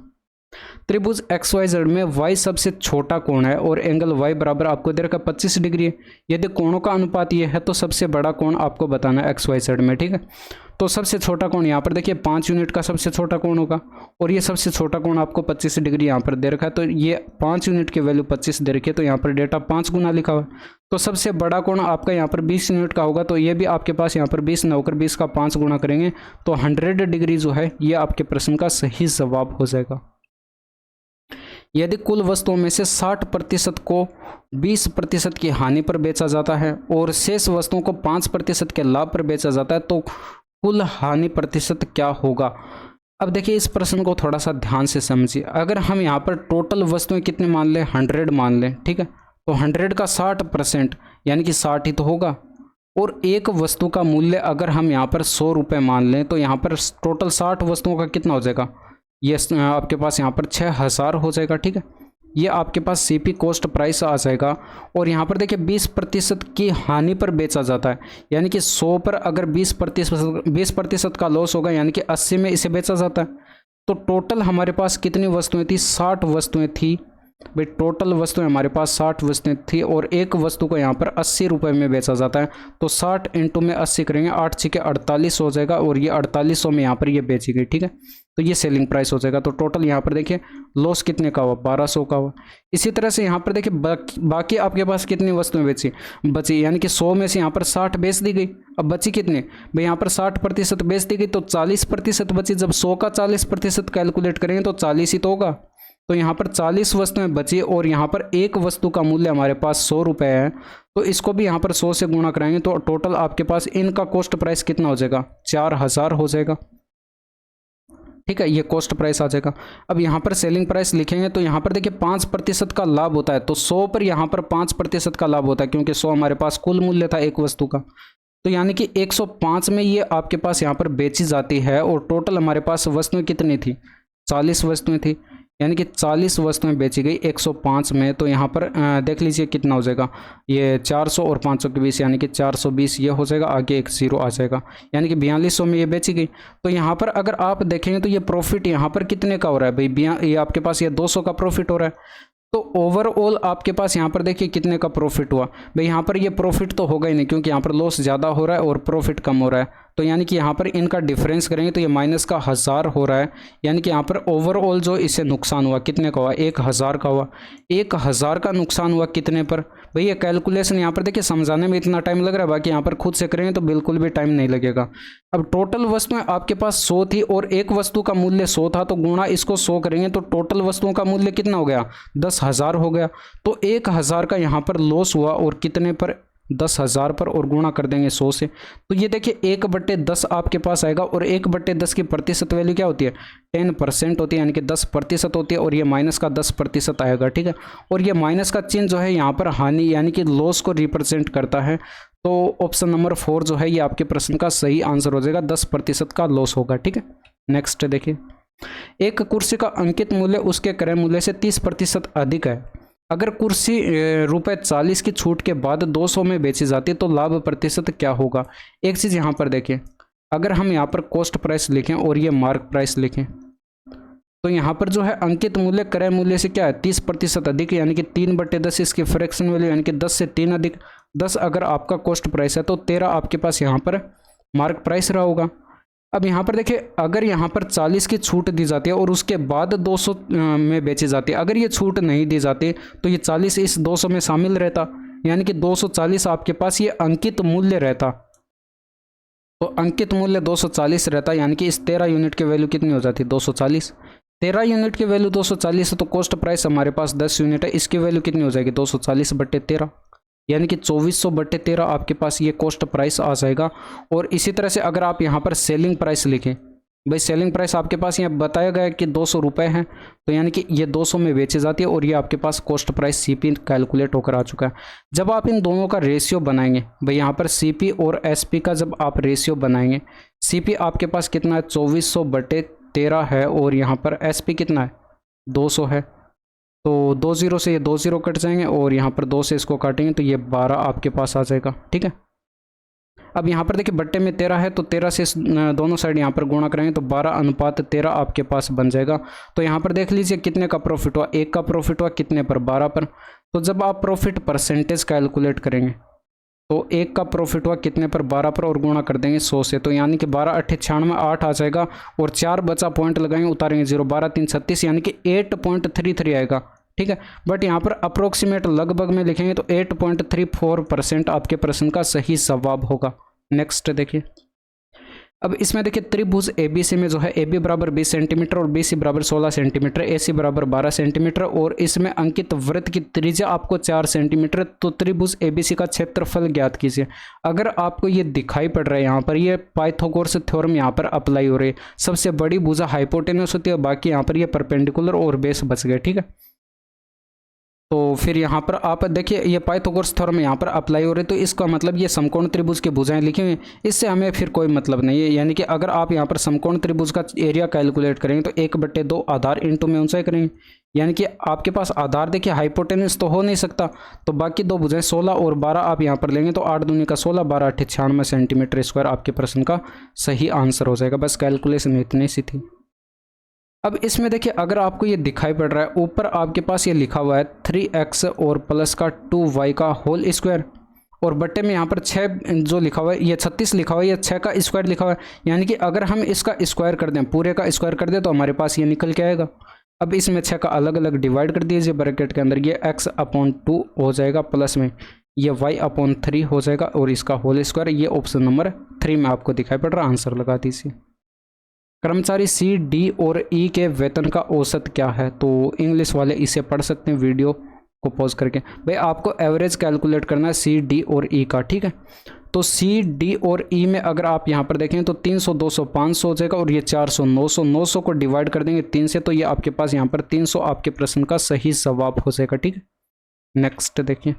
त्रिभुज XYZ में y सबसे छोटा कोण है और एंगल y बराबर आपको दे रखा 25 डिग्री है। यदि कोणों का अनुपात ये है तो सबसे बड़ा कोण आपको बताना है XYZ में, ठीक है। तो सबसे छोटा कोण यहाँ पर देखिए 5 यूनिट का सबसे छोटा कोण होगा और ये सबसे छोटा कोण आपको 25 डिग्री यहाँ पर दे रखा है। तो ये 5 यूनिट की वैल्यू 25 दे रखी है तो यहाँ पर डेटा 5 गुना लिखा हुआ है। तो सबसे बड़ा कोण आपका यहाँ पर 20 यूनिट का होगा तो ये भी आपके पास यहाँ पर 20 न होकर 20 का 5 गुना करेंगे तो 100 डिग्री जो है ये आपके प्रश्न का सही जवाब हो जाएगा। यदि कुल वस्तुओं में से 60% को 20% की हानि पर बेचा जाता है और शेष वस्तुओं को 5% के लाभ पर बेचा जाता है तो कुल हानि प्रतिशत क्या होगा। अब देखिए इस प्रश्न को थोड़ा सा ध्यान से समझिए। अगर हम यहाँ पर टोटल वस्तुएं कितने मान लें 100 मान लें, ठीक है। तो 100 का 60% यानी कि 60 ही तो होगा और एक वस्तु का मूल्य अगर हम यहाँ पर 100 रुपये मान लें तो यहाँ पर टोटल 60 वस्तुओं का कितना हो जाएगा, ये आपके पास यहाँ पर 6000 हो जाएगा, ठीक है। ये आपके पास सीपी कॉस्ट प्राइस आ जाएगा। और यहाँ पर देखिए 20% की हानि पर बेचा जाता है यानी कि 100 पर अगर 20% का लॉस होगा यानी कि 80 में इसे बेचा जाता है। तो टोटल हमारे पास कितनी वस्तुएं थी 60 वस्तुएं थी भाई। टोटल वस्तुएं हमारे पास 60 वस्तुएं थी और एक वस्तु को यहाँ पर 80 रुपये में बेचा जाता है। तो 60 इंटू में 80 करेंगे 8 छिके 48 हो जाएगा और ये 4800 में यहाँ पर ये बेची गई, ठीक है। तो ये सेलिंग प्राइस हो जाएगा। तो टोटल यहाँ पर देखिए लॉस कितने का हुआ 1200 का हुआ। इसी तरह से यहाँ पर देखिए बाकी आपके पास कितनी वस्तुएं बची यानी कि 100 में से यहाँ पर 60 बेच दी गई। अब बची कितने भाई यहाँ पर 60% बेच दी गई तो 40% बची। जब 100 का 40% कैलकुलेट करेंगे तो 40 ही तो होगा। तो यहाँ पर 40 वस्तुएं बची और यहाँ पर एक वस्तु का मूल्य हमारे पास 100 रुपये है। तो इसको भी यहाँ पर 100 से गुणा कराएंगे तो टोटल आपके पास इनका कॉस्ट प्राइस कितना हो जाएगा 4000 हो जाएगा। ठीक है, ये कॉस्ट प्राइस आ जाएगा। अब यहाँ पर सेलिंग प्राइस लिखेंगे तो यहाँ पर देखिए 5% का लाभ होता है, तो 100 पर यहाँ पर 5% का लाभ होता है, क्योंकि 100 हमारे पास कुल मूल्य था एक वस्तु का। तो यानी कि 105 में ये आपके पास यहाँ पर बेची जाती है, और टोटल हमारे पास वस्तुएं कितनी थी, 40 वस्तुएं थी, यानी कि 40 वस्तुएं बेची गई 105 में। तो यहाँ पर देख लीजिए कितना हो जाएगा, ये 400 और 500 के 20, यानी कि 420 ये हो जाएगा, आगे एक जीरो आ जाएगा, यानी कि 4200 में ये बेची गई। तो यहाँ पर अगर आप देखेंगे तो ये प्रॉफिट यहाँ पर कितने का हो रहा है भाई, ये आपके पास ये 200 का प्रॉफिट हो रहा है। तो ओवरऑल आपके पास यहाँ पर देखिए कितने का प्रॉफिट हुआ भाई, यहाँ पर ये प्रॉफिट तो होगा ही नहीं, क्योंकि यहाँ पर लॉस ज़्यादा हो रहा है और प्रॉफिट कम हो रहा है। तो यानी कि यहाँ पर इनका डिफरेंस करेंगे तो ये माइनस का 1000 हो रहा है, यानी कि यहाँ पर ओवरऑल जो इससे नुकसान हुआ कितने का हुआ, 1000 का हुआ। 1000 का नुकसान हुआ कितने पर भाई, ये कैलकुलेशन यहाँ पर देखिए समझाने में इतना टाइम लग रहा है, बाकी यहाँ पर खुद से करेंगे तो बिल्कुल भी टाइम नहीं लगेगा। अब टोटल वस्तुएं आपके पास 100 थी और एक वस्तु का मूल्य 100 था, तो गुणा इसको 100 करेंगे तो टोटल वस्तुओं का मूल्य कितना हो गया, 10,000 हो गया। तो 1000 का यहाँ पर लॉस हुआ, और कितने पर, 10,000 पर, और गुणा कर देंगे 100 से। तो ये देखिए 1/10 आपके पास आएगा, और 1/10 की प्रतिशत वैल्यू क्या होती है, 10% होती है, यानी कि 10% होती है, और ये माइनस का 10% आएगा। ठीक है, और ये माइनस का चिन्ह जो है यहाँ पर हानि यानी कि लॉस को रिप्रेजेंट करता है। तो ऑप्शन नंबर 4 जो है ये आपके प्रश्न का सही आंसर हो जाएगा, 10% का लॉस होगा। ठीक है, नेक्स्ट देखिए, एक कुर्सी का अंकित मूल्य उसके क्रय मूल्य से 30% अधिक है। अगर कुर्सी ₹40 की छूट के बाद 200 में बेची जाती है तो लाभ प्रतिशत क्या होगा। एक चीज़ यहाँ पर देखें, अगर हम यहाँ पर कॉस्ट प्राइस लिखें और ये मार्क प्राइस लिखें, तो यहाँ पर जो है अंकित मूल्य क्रय मूल्य से क्या है, 30% अधिक, यानी कि 3/10 इसकी फ्रैक्शन वैल्यू, यानी कि 10 से 3 अधिक। 10 अगर आपका कॉस्ट प्राइस है तो 13 आपके पास यहाँ पर मार्क प्राइस रहा होगा। अब यहाँ पर देखिए, अगर यहाँ पर 40 की छूट दी जाती है और उसके बाद 200 में बेची जाती है, अगर ये छूट नहीं दी जाती तो ये 40 इस 200 में शामिल रहता, यानी कि 240 आपके पास ये अंकित मूल्य रहता। तो अंकित मूल्य 240 रहता, यानी कि इस 13 यूनिट की वैल्यू कितनी हो जाती है, 240। 13 यूनिट की वैल्यू 240 है, तो कॉस्ट प्राइस हमारे पास 10 यूनिट है, इसकी वैल्यू कितनी हो जाएगी, 240/13, यानी कि 2400/13 आपके पास ये कॉस्ट प्राइस आ जाएगा। और इसी तरह से अगर आप यहाँ पर सेलिंग प्राइस लिखें, भाई सेलिंग प्राइस आपके पास यहाँ बताया गया है कि 200 रुपये है, तो यानी कि ये 200 में बेची जाती है, और ये आपके पास कॉस्ट प्राइस सीपी कैलकुलेट होकर आ चुका है। जब आप इन दोनों का रेशियो बनाएंगे, भाई यहाँ पर सीपी और एसपी का जब आप रेशियो बनाएंगे, सीपी आपके पास कितना है, 2400/13 है, और यहाँ पर एसपी कितना है, 200 है। तो 2 0 से ये 2 0 कट जाएंगे, और यहाँ पर 2 से इसको काटेंगे तो ये 12 आपके पास आ जाएगा। ठीक है, अब यहाँ पर देखिए बट्टे में 13 है, तो 13 से दोनों साइड यहाँ पर गुणा करेंगे तो 12:13 आपके पास बन जाएगा। तो यहाँ पर देख लीजिए कितने का प्रॉफिट हुआ, एक का प्रॉफिट हुआ कितने पर, 12 पर। तो जब आप प्रॉफिट परसेंटेज कैलकुलेट करेंगे तो एक का प्रॉफिट हुआ कितने पर, 12 पर, और गुणा कर देंगे 100 से, तो यानी कि 12 8 96 8 आ जाएगा, और 4 बचा पॉइंट लगाएंगे, उतारेंगे 0, 12 3 36, यानी कि 8.33 आएगा। ठीक है, बट यहाँ पर अप्रोक्सीमेट लगभग में लिखेंगे तो 8.34% आपके प्रश्न का सही जवाब होगा। नेक्स्ट देखिए, अब इसमें देखिए त्रिभुज एबीसी में जो है AB बराबर 20 सेंटीमीटर और BC बराबर 16 सेंटीमीटर, AC बराबर 12 सेंटीमीटर, और इसमें अंकित वृत्त की त्रिज्या आपको 4 सेंटीमीटर। तो त्रिभुज ABC का क्षेत्रफल ज्ञात कीजिए। अगर आपको ये दिखाई पड़ रहा है, यहाँ पर ये पाइथागोरस थ्योरम यहाँ पर अप्लाई हो रही है, सबसे बड़ी भुजा हाइपोटेनस होती है, बाकी यहाँ पर ये परपेंडिकुलर और बेस बच गए। ठीक है, तो फिर यहाँ पर आप देखिए ये पाइथागोरस थ्योरम यहाँ पर अप्लाई हो रहे, तो इसका मतलब ये समकोण त्रिभुज की भुजाएं लिखी हुई, इससे हमें फिर कोई मतलब नहीं है। यानी कि अगर आप यहाँ पर समकोण त्रिभुज का एरिया कैलकुलेट करेंगे तो 1/2 आधार इंटू में ऊंचाई करेंगे, यानी कि आपके पास आधार देखिए हाइपोटेनस तो हो नहीं सकता, तो बाकी दो भुजाएं 16 और 12 आप यहाँ पर लेंगे तो 8 दूनी का 16, 12 8 96 सेंटीमीटर स्क्वायर आपके प्रश्न का सही आंसर हो जाएगा। बस कैलकुलेशन इतनी सी थी। अब इसमें देखिए अगर आपको ये दिखाई पड़ रहा है, ऊपर आपके पास ये लिखा हुआ है 3x और प्लस का 2y का होल स्क्वायर, और बट्टे में यहाँ पर 6 जो लिखा हुआ है ये 36 लिखा हुआ है, ये 6 का स्क्वायर लिखा हुआ है, यानी कि अगर हम इसका स्क्वायर कर दें, पूरे का स्क्वायर कर दें तो हमारे पास ये निकल के आएगा। अब इसमें 6 का अलग अलग डिवाइड कर दीजिए ब्रैकेट के अंदर, ये x/2 हो जाएगा, प्लस में ये y/3 हो जाएगा, और इसका होल स्क्वायर, ये ऑप्शन नंबर 3 में आपको दिखाई पड़ रहा है। आंसर लगा दीजिए। कर्मचारी C, D और E के वेतन का औसत क्या है। तो इंग्लिश वाले इसे पढ़ सकते हैं वीडियो को पॉज करके। भाई आपको एवरेज कैलकुलेट करना है C, D और E का। ठीक है, तो सी डी और ई में अगर आप यहाँ पर देखें तो 300 200 500 हो जाएगा और ये 400 900 900 को डिवाइड कर देंगे 3 से तो ये आपके पास यहाँ पर 300 आपके प्रश्न का सही जवाब हो जाएगा। ठीक है, नेक्स्ट देखिए।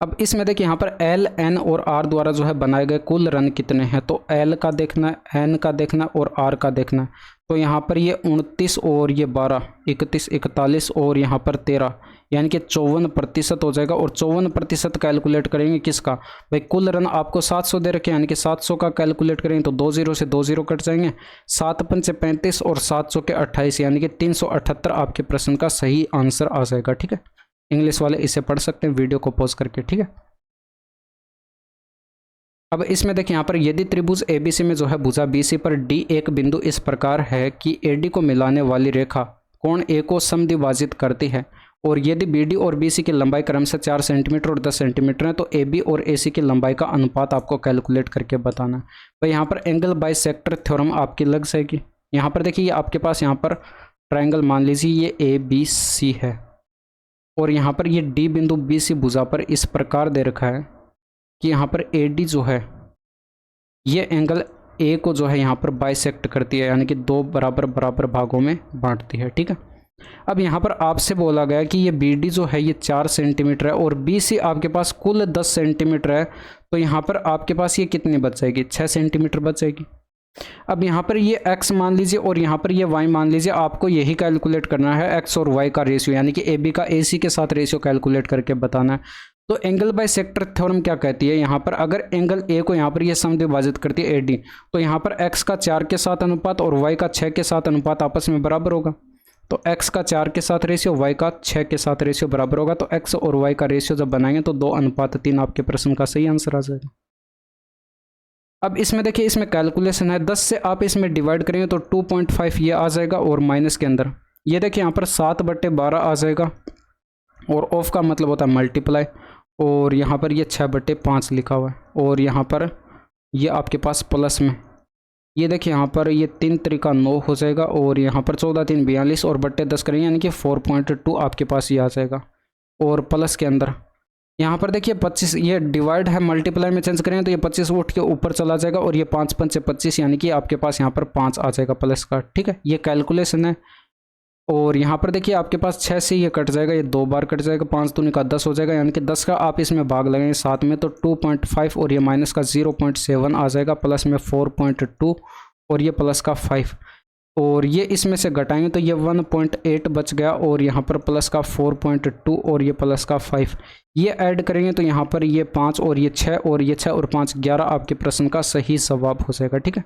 अब इसमें देखिए यहाँ पर एल एन और आर द्वारा जो है बनाए गए कुल रन कितने हैं, तो एल का देखना है, एन का देखना है और आर का देखना है। तो यहाँ पर ये 29 और ये 12 31 41 और यहाँ पर 13 यानी कि 54% हो जाएगा। और 54% कैलकुलेट करेंगे किसका भाई, कुल रन आपको 700 दे रखे यानी कि 700 का कैलकुलेट करेंगे तो 20 से 20 कट जाएंगे, 7 पंचे 35 और 700 के 28 यानी कि 378 आपके प्रश्न का सही आंसर आ जाएगा। ठीक है, इंग्लिश वाले इसे पढ़ सकते हैं वीडियो को पॉज करके। ठीक है, अब इसमें देखिए यहाँ पर यदि त्रिभुज एबीसी में जो है भुजा बीसी पर डी एक बिंदु इस प्रकार है कि एडी को मिलाने वाली रेखा कोण ए को समद्विभाजित करती है और यदि बीडी और बीसी की लंबाई क्रमशः 4 सेंटीमीटर और 10 सेंटीमीटर है, तो एबी और एसी की लंबाई का अनुपात आपको कैलकुलेट करके बताना है। तो यहाँ पर एंगल बाइसेक्टर थ्योरम आपकी लग जाएगी। यहाँ पर देखिए आपके पास यहाँ पर ट्राइंगल मान लीजिए ये ए बी सी है और यहाँ पर ये डी बिंदु बी सी भुजा पर इस प्रकार दे रखा है कि यहाँ पर ए डी जो है ये एंगल ए को जो है यहाँ पर बाइसेक्ट करती है यानी कि 2 बराबर बराबर भागों में बांटती है। ठीक है, अब यहाँ पर आपसे बोला गया कि ये बी डी जो है ये 4 सेंटीमीटर है और बी सी आपके पास कुल 10 सेंटीमीटर है, तो यहाँ पर आपके पास ये कितनी बच जाएगी, 6 सेंटीमीटर बच जाएगी। अब यहाँ पर ये x मान लीजिए और यहाँ पर ये y मान लीजिए, आपको यही कैलकुलेट करना है x और y का रेशियो यानी कि AB का AC के साथ रेशियो कैलकुलेट करके बताना है। तो एंगल बाय सेक्टर थ्योरम क्या कहती है, यहाँ पर अगर एंगल A को यहाँ पर ये समद्विभाजित करती है AD, तो यहाँ पर x का 4 के साथ अनुपात और y का 6 के साथ अनुपात आपस में बराबर होगा। तो x का 4 के साथ रेशियो, y का 6 के साथ रेशियो बराबर होगा। तो x और y का रेशियो जब बनाएंगे तो 2:3 आपके प्रश्न का सही आंसर आ जाएगा। अब इसमें देखिए इसमें कैलकुलेशन है, 10 से आप इसमें डिवाइड करेंगे तो 2.5 ये आ जाएगा और माइनस के अंदर ये देखिए यहाँ पर 7/12 आ जाएगा और ऑफ का मतलब होता है मल्टीप्लाई और यहाँ पर ये 6/5 लिखा हुआ है और यहाँ पर ये आपके पास प्लस में ये देखिए यहाँ पर ये 3 तरीका 9 हो जाएगा और यहाँ पर 14 3 42 और बट्टे 10 करेंगे यानी कि 4.2 आपके पास ये आ जाएगा। और प्लस के अंदर यहाँ पर देखिए 25 ये डिवाइड है, मल्टीप्लाई में चेंज करें तो ये 25 उठ के ऊपर चला जाएगा और ये 5 पंचे 25 यानी कि आपके पास यहाँ पर 5 आ जाएगा प्लस का। ठीक है, ये कैलकुलेशन है। और यहाँ पर देखिए आपके पास 6 से ये कट जाएगा, ये 2 बार कट जाएगा, 5 दूनी का 10 हो जाएगा यानी कि 10 का आप इसमें भाग लगाएंगे 7 में तो 2.5 और ये माइनस का 0.7 आ जाएगा, प्लस में 4.2 और ये प्लस का 5 और ये इसमें से घटाएंगे तो ये 1.8 बच गया और यहाँ पर प्लस का 4.2 और ये प्लस का 5 ये ऐड करेंगे तो यहाँ पर ये 5 और ये 6 और ये 6 और 5 11 आपके प्रश्न का सही जवाब हो जाएगा। ठीक है,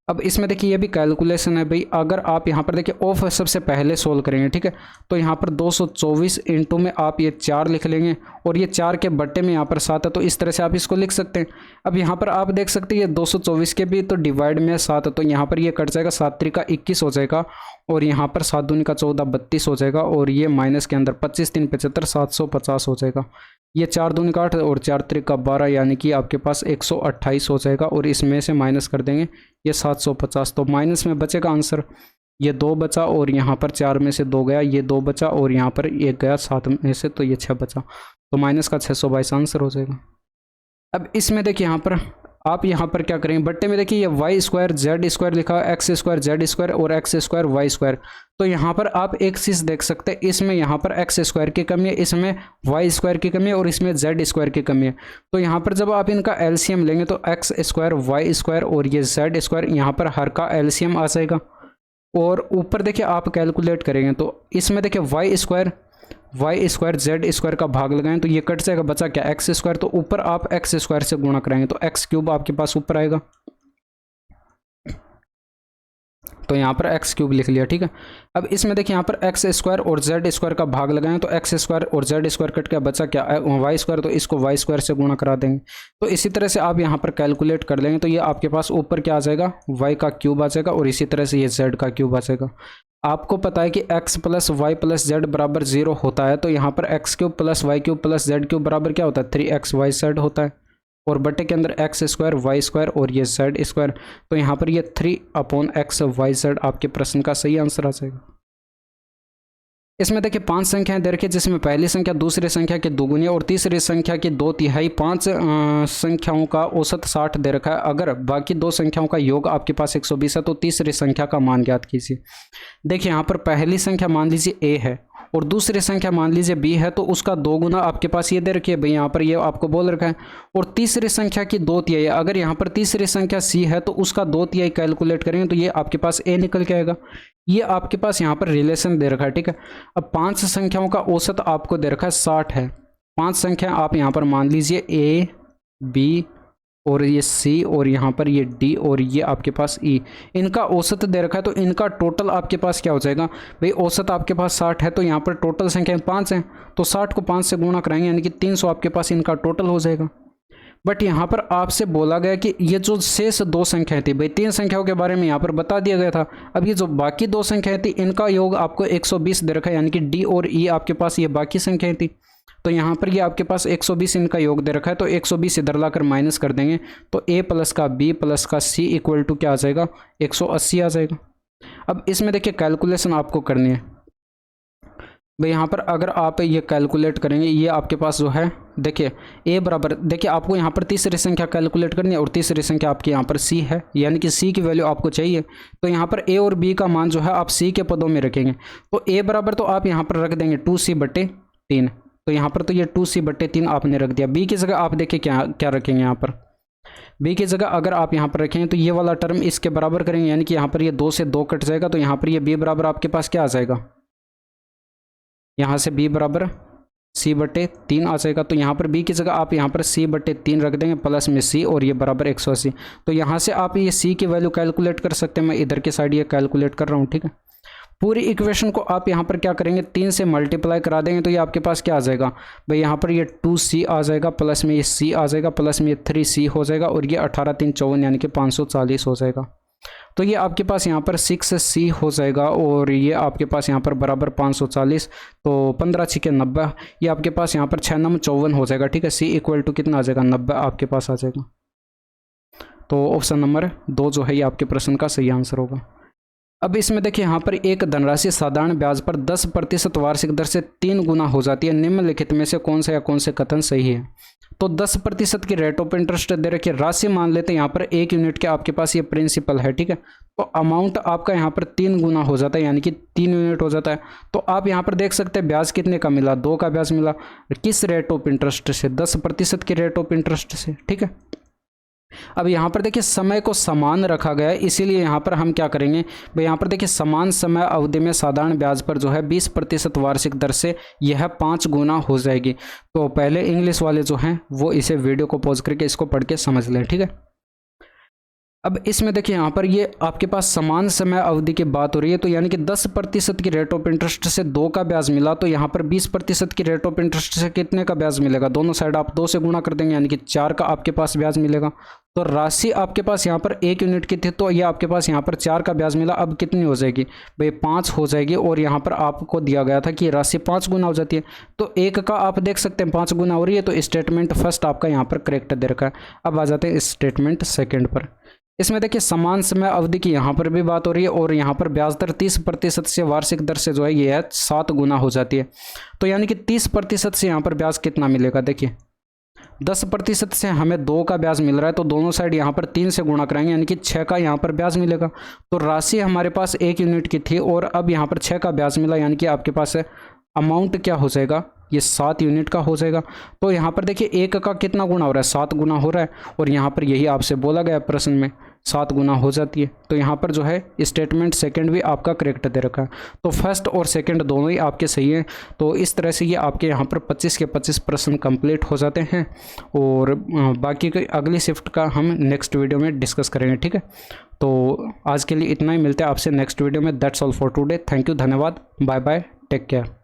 अब इसमें देखिए ये भी कैलकुलेशन है भाई, अगर आप यहाँ पर देखिए ऑफ सबसे पहले सोल्व करेंगे। ठीक है, तो यहाँ पर 224 इंटू में आप ये 4 लिख लेंगे और ये 4 के बट्टे में यहाँ पर 7 है तो इस तरह से आप इसको लिख सकते हैं। अब यहाँ पर आप देख सकते हैं ये 224 के भी तो डिवाइड में 7 है तो यहाँ पर ये कट जाएगा, 7 3 का 21 हो जाएगा और यहाँ पर 7 दूनी का 14 32 हो जाएगा और ये माइनस के अंदर 25 3 75 750 हो जाएगा। ये 4 दूनी का 8 और 4 3 का 12 यानी कि आपके पास 128 हो जाएगा और इसमें से माइनस कर देंगे ये 750 तो माइनस में बचेगा आंसर ये 2 बचा और यहाँ पर 4 में से 2 गया, ये 2 बचा और यहाँ पर 1 गया 7 में से तो ये 6 बचा तो माइनस का 622 आंसर हो जाएगा। अब इसमें देखिए यहाँ पर आप यहाँ पर क्या करेंगे, बट्टे में देखिए ये वाई स्क्वायर जेड स्क्वायर लिखा है, एक्स स्क्वायर जेड स्क्वायर और एक्स स्क्वायर वाई स्क्वायर। तो यहाँ पर आप एक चीज़ देख सकते हैं, इसमें यहाँ पर एक्स स्क्वायर की कमी है, इसमें वाई स्क्वायर की कमी है और इसमें जेड स्क्वायर की कमी है। तो यहाँ पर जब आप इनका एलसीएम लेंगे तो एक्स स्क्वायर वाई स्क्वायर और ये जेड स्क्वायर यहाँ पर हर का एलसीएम आ जाएगा। और ऊपर देखिए आप कैलकुलेट करेंगे तो इसमें देखिए वाई स्क्वायर जेड स्क्वायर का भाग लगाएं तो ये कट जाएगा, बचा क्या एक्स स्क्वायर। तो ऊपर आप एक्स स्क्वायर से गुणा कराएंगे तो एक्स क्यूब आपके पास ऊपर आएगा, तो यहाँ पर एक्स क्यूब लिख लिया। ठीक है, अब इसमें देखिए यहाँ पर एक्स स्क्वायर और जेड स्क्वायर का भाग लगाएं तो एक्स स्क्वायर और जेड स्क्वायर कट के बचा क्या वाई स्क्वायर, तो इसको वाई स्क्वायर से गुणा करा देंगे। तो इसी तरह से आप यहाँ पर कैलकुलेट कर लेंगे तो ये आपके पास ऊपर क्या आ जाएगा, वाई का क्यूब आ जाएगा और इसी तरह से ये जेड का क्यूब आ जाएगा। आपको पता है कि x plus y plus z बराबर 0 होता है, तो यहाँ पर x cube plus y cube plus z cube बराबर क्या होता है 3x वाई जेड होता है और बटे के अंदर एक्स स्क्वायर वाई स्क्वायर और ये जेड स्क्वायर, तो यहाँ पर ये 3/x वाई जेड आपके प्रश्न का सही आंसर आ जाएगा। इसमें देखिए 5 संख्याएं दे रखी है, जिसमें पहली संख्या दूसरी संख्या के दोगुनी और तीसरी संख्या की 2/3, 5 संख्याओं का औसत 60 दे रखा है। अगर बाकी 2 संख्याओं का योग आपके पास 120 है तो तीसरी संख्या का मान ज्ञात कीजिए। देखिए यहाँ पर पहली संख्या मान लीजिए a है और दूसरी संख्या मान लीजिए b है, तो उसका 2 गुना आपके पास ये दे रखी है भाई, यहाँ पर ये आपको बोल रखा है। और तीसरी संख्या की 2/3, अगर यहाँ पर तीसरी संख्या c है तो उसका 2/3 कैलकुलेट करेंगे तो ये आपके पास a निकल के आएगा। ये आपके पास यहाँ पर रिलेशन दे रखा है, ठीक है। अब 5 संख्याओं का औसत आपको दे रखा है 60 है। 5 संख्या आप यहाँ पर मान लीजिए a, b और ये c और यहाँ पर ये d और ये आपके पास e, इनका औसत दे रखा है। तो इनका टोटल आपके पास क्या हो जाएगा भाई, औसत आपके पास 60 है तो यहाँ पर टोटल संख्या 5 है, तो 60 को 5 से गुणा कराएंगे यानी कि 300 आपके पास इनका टोटल हो जाएगा। बट यहाँ पर आपसे बोला गया कि ये जो शेष 2 संख्याएं थी भाई, 3 संख्याओं के बारे में यहाँ पर बता दिया गया था। अब ये जो बाकी 2 संख्याएं थी इनका योग आपको 120 दे रखा है, यानी कि d और e आपके पास ये बाकी संख्याएं थी। तो यहाँ पर ये आपके पास 120 इनका योग दे रखा है, तो 120 इधर लाकर माइनस कर देंगे तो a प्लस का b प्लस का c इक्वल टू क्या आ जाएगा, 180 आ जाएगा। अब इसमें देखिए कैलकुलेशन आपको करनी है भाई। यहाँ पर अगर आप ये कैलकुलेट करेंगे, ये आपके पास जो है देखिए a बराबर, देखिए आपको यहाँ पर तीसरी संख्या कैलकुलेट करनी है और तीसरी संख्या आपकी यहाँ पर c है, यानी कि c की वैल्यू आपको चाहिए। तो यहाँ पर a और b का मान जो है आप c के पदों में रखेंगे। तो a बराबर तो आप यहाँ पर रख देंगे 2c/3, तो यहाँ पर तो ये 2c/3 आपने रख दिया। b की जगह आप देखिए क्या क्या रखेंगे, यहाँ पर b की जगह अगर आप यहाँ पर रखेंगे तो ये वाला टर्म इसके बराबर करेंगे, यानी कि यहाँ पर ये 2 से 2 कट जाएगा, तो यहाँ पर ये b बराबर आपके पास क्या आ जाएगा, यहाँ से b बराबर c/3 आ जाएगा। तो यहाँ पर b की जगह आप यहाँ पर c/3 रख देंगे प्लस में c और ये बराबर 180। तो यहाँ से आप ये c की वैल्यू कैलकुलेट कर सकते हैं। मैं इधर की साइड ये कैलकुलेट कर रहा हूँ, ठीक है। पूरी इक्वेशन को आप यहाँ पर क्या करेंगे, 3 से मल्टीप्लाई करा देंगे तो ये आपके पास क्या आ जाएगा भाई, यहाँ पर ये 2c आ जाएगा प्लस में ये c आ जाएगा प्लस में ये 3c हो जाएगा और ये 18 3 54 यानी कि 540 हो जाएगा। तो ये आपके पास यहाँ पर 6c हो जाएगा और ये आपके पास यहाँ पर बराबर 540, तो 15 6 90, ये आपके पास यहाँ पर 6 9 54 हो जाएगा, ठीक है। c इक्वल टू कितना आ जाएगा, 90 आपके पास आ जाएगा। तो ऑप्शन नंबर 2 जो है ये आपके प्रश्न का सही आंसर होगा। अब इसमें देखिए यहाँ पर एक धनराशि साधारण ब्याज पर 10% वार्षिक दर से 3 गुना हो जाती है, निम्नलिखित में से कौन सा या कौन से कथन सही है। तो 10% की रेट ऑफ इंटरेस्ट दे रखी है, राशि मान लेते हैं यहाँ पर 1 यूनिट के आपके पास ये प्रिंसिपल है, ठीक है। तो अमाउंट आपका यहाँ पर 3 गुना हो जाता है, यानी कि 3 यूनिट हो जाता है। तो आप यहाँ पर देख सकते हैं ब्याज कितने का मिला, 2 का ब्याज मिला। किस रेट ऑफ इंटरेस्ट से, 10% की रेट ऑफ इंटरेस्ट से, ठीक है। अब यहाँ पर देखिए समय को समान रखा गया है, इसीलिए यहाँ पर हम क्या करेंगे भाई, यहाँ पर देखिए समान समय अवधि में साधारण ब्याज पर जो है 20% वार्षिक दर से यह 5 गुना हो जाएगी। तो पहले इंग्लिश वाले जो हैं वो इसे वीडियो को पॉज करके इसको पढ़ के समझ लें, ठीक है। अब इसमें देखिए यहाँ पर ये आपके पास समान समय अवधि की बात हो रही है, तो यानी कि 10% की रेट ऑफ इंटरेस्ट से 2 का ब्याज मिला, तो यहाँ पर 20% की रेट ऑफ इंटरेस्ट से कितने का ब्याज मिलेगा, दोनों साइड आप 2 से गुणा कर देंगे, यानी कि 4 का आपके पास ब्याज मिलेगा। तो राशि आपके पास यहाँ पर 1 यूनिट की थी, तो ये आपके पास यहाँ पर 4 का ब्याज मिला। अब कितनी हो जाएगी भाई, 5 हो जाएगी। और यहाँ पर आपको दिया गया था कि राशि 5 गुना हो जाती है, तो 1 का आप देख सकते हैं 5 गुना हो रही है। तो स्टेटमेंट फर्स्ट आपका यहाँ पर करेक्ट दे रखा है। अब आ जाते हैं स्टेटमेंट सेकेंड पर। इसमें देखिए समान समय अवधि की यहाँ पर भी बात हो रही है और यहाँ पर ब्याज दर 30% से वार्षिक दर से जो है ये है 7 गुना हो जाती है। तो यानी कि 30% से यहाँ पर ब्याज कितना मिलेगा, देखिए 10% से हमें 2 का ब्याज मिल रहा है, तो दोनों साइड यहाँ पर 3 से गुणा कराएंगे, यानी कि 6 का यहाँ पर ब्याज मिलेगा। तो राशि हमारे पास 1 यूनिट की थी और अब यहाँ पर 6 का ब्याज मिला, यानी कि आपके पास अमाउंट क्या हो जाएगा, ये 7 यूनिट का हो जाएगा। तो यहाँ पर देखिए 1 का कितना गुना हो रहा है, 7 गुना हो रहा है, और यहाँ पर यही आपसे बोला गया प्रश्न में 7 गुना हो जाती है। तो यहाँ पर जो है स्टेटमेंट सेकंड भी आपका करेक्ट दे रखा है। तो फर्स्ट और सेकंड दोनों ही आपके सही हैं। तो इस तरह से ये आपके यहाँ पर 25 के 25 प्रश्न कंप्लीट हो जाते हैं और बाकी की अगली शिफ्ट का हम नेक्स्ट वीडियो में डिस्कस करेंगे, ठीक है। तो आज के लिए इतना ही, मिलते हैं आपसे नेक्स्ट वीडियो में। That's all for today. Thank you, धन्यवाद, बाय बाय, टेक केयर।